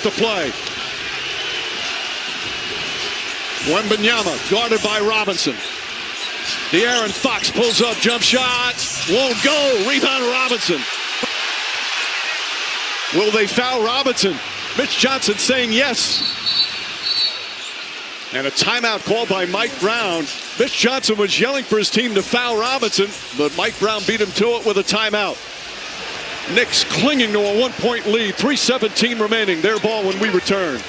the play. Wembanyama guarded by Robinson. De'Aaron Fox pulls up, jump shot, won't go. Rebound Robinson. Will they foul Robinson? Mitch Johnson saying yes. And a timeout called by Mike Brown. Mitch Johnson was yelling for his team to foul Robinson, but Mike Brown beat him to it with a timeout. Knicks clinging to a 1-point lead. 3:17 remaining. Their ball when we return.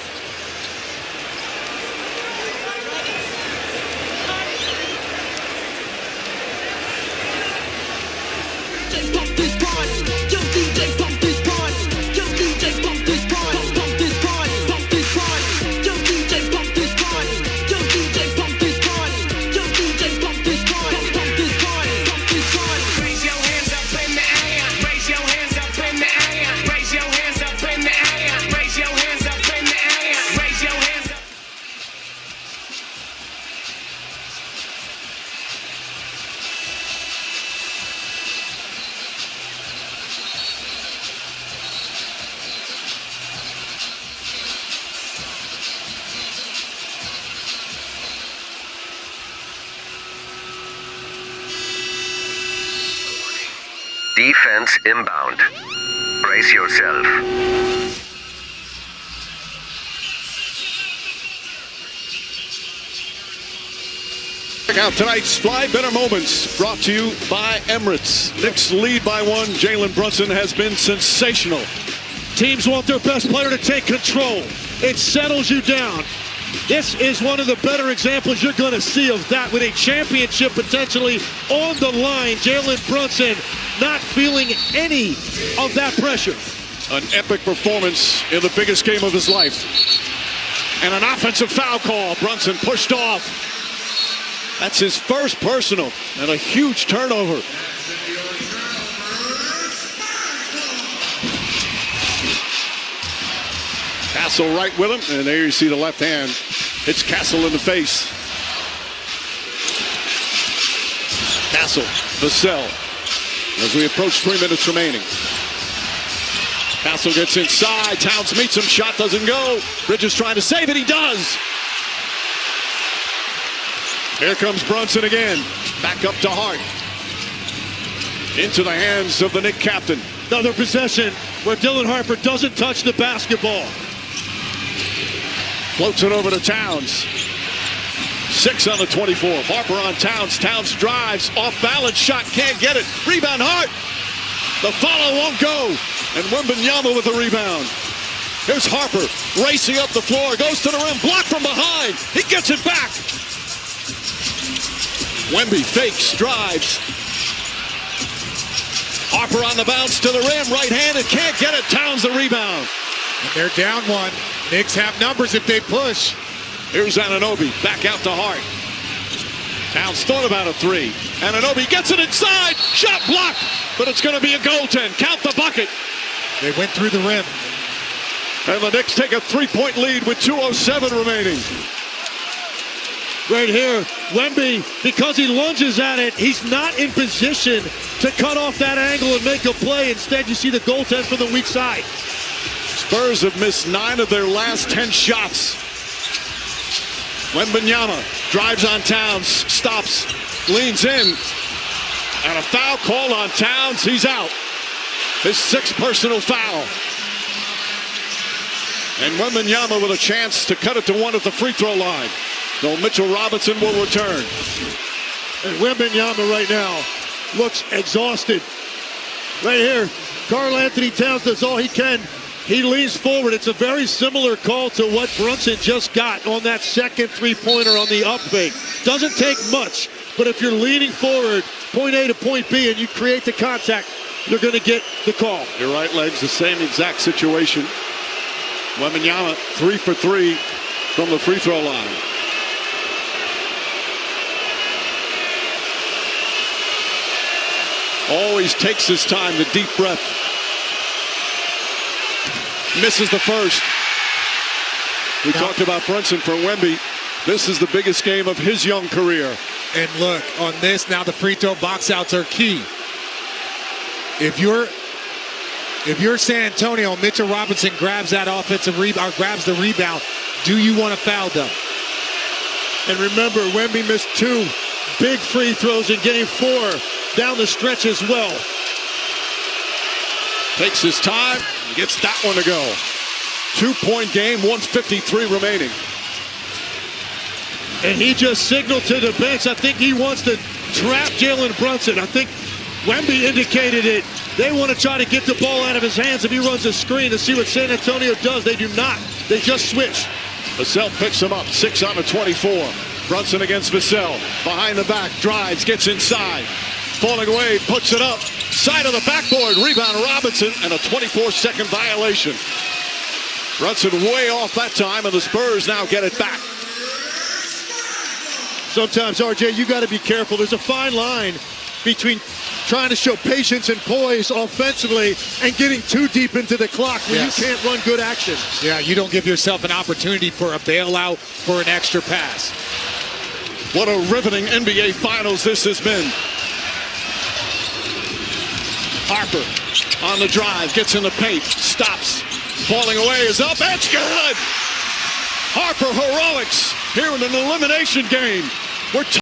Defense inbound. Brace yourself. Check out tonight's Fly Better Moments, brought to you by Emirates. Knicks lead by 1. Jalen Brunson has been sensational. Teams want their best player to take control. It settles you down. This is one of the better examples you're going to see of that, with a championship potentially on the line. Jalen Brunson not feeling any of that pressure. An epic performance in the biggest game of his life. And an offensive foul call. Brunson pushed off. That's his first personal and a huge turnover. Castle right with him, and there you see the left hand. Hits Castle in the face. Castle, Vassell, as we approach 3 minutes remaining. Castle gets inside. Towns meets him. Shot doesn't go. Bridges trying to save it. He does. Here comes Brunson again. Back up to Hart. Into the hands of the Knick captain. Another possession where Dylan Harper doesn't touch the basketball. Floats it over to Towns. 6 on the 24. Harper on Towns. Towns drives. Off balance shot. Can't get it. Rebound Hart. The follow won't go. And Wembanyama with the rebound. Here's Harper racing up the floor. Goes to the rim. Blocked from behind. He gets it back. Wemby fakes. Drives. Harper on the bounce to the rim. Right-handed. Can't get it. Towns the rebound. And they're down 1. Knicks have numbers if they push. Here's Anunoby, back out to Hart. Towns thought about a 3. Anunoby gets it inside. Shot blocked, but it's going to be a goaltend. Count the bucket. They went through the rim. And the Knicks take a 3-point lead with 2:07 remaining. Right here, Wemby, because he lunges at it, he's not in position to cut off that angle and make a play. Instead, you see the goaltend from the weak side. Spurs have missed 9 of their last 10 shots. Wembanyama drives on Towns, stops, leans in, and a foul call on Towns. He's out. His 6th personal foul. And Wembanyama with a chance to cut it to 1 at the free throw line. So Mitchell Robinson will return. And Wembanyama right now looks exhausted. Right here, Karl Anthony Towns does all he can. He leans forward. It's a very similar call to what Brunson just got on that second three-pointer on the up fake. Doesn't take much, but if you're leaning forward, point A to point B, and you create the contact, you're going to get the call. Your right leg's the same exact situation. Wembanyama 3 for 3 from the free throw line. Always takes his time, the deep breath. Misses the first. We talked about Brunson for Wemby. This is the biggest game of his young career. And look, on this, now the free throw box outs are key. If you're If you're San Antonio, Mitchell Robinson grabs that offensive rebound, or grabs the rebound, do you want to foul them? And remember, Wemby missed 2 big free throws in game 4 down the stretch as well. Takes his time, gets that one to go. 2-point game, 1:53 remaining. And he just signaled to the bench. I think he wants to trap Jalen Brunson. I think Wemby indicated it. They want to try to get the ball out of his hands if he runs a screen to see what San Antonio does. They do not. They just switch. Vassell picks him up, 6 on the 24. Brunson against Vassell. Behind the back, drives, gets inside. Falling away, puts it up. Side of the backboard, rebound Robinson, and a 24-second violation. Brunson way off that time, and the Spurs now get it back. Sometimes, RJ, you got to be careful. There's a fine line between trying to show patience and poise offensively and getting too deep into the clock where you can't run good action. Yeah, you don't give yourself an opportunity for a bailout for an extra pass. What a riveting NBA Finals this has been. Harper on the drive, gets in the paint, stops. Falling away is up, it's good! Harper heroics here in an elimination game. We're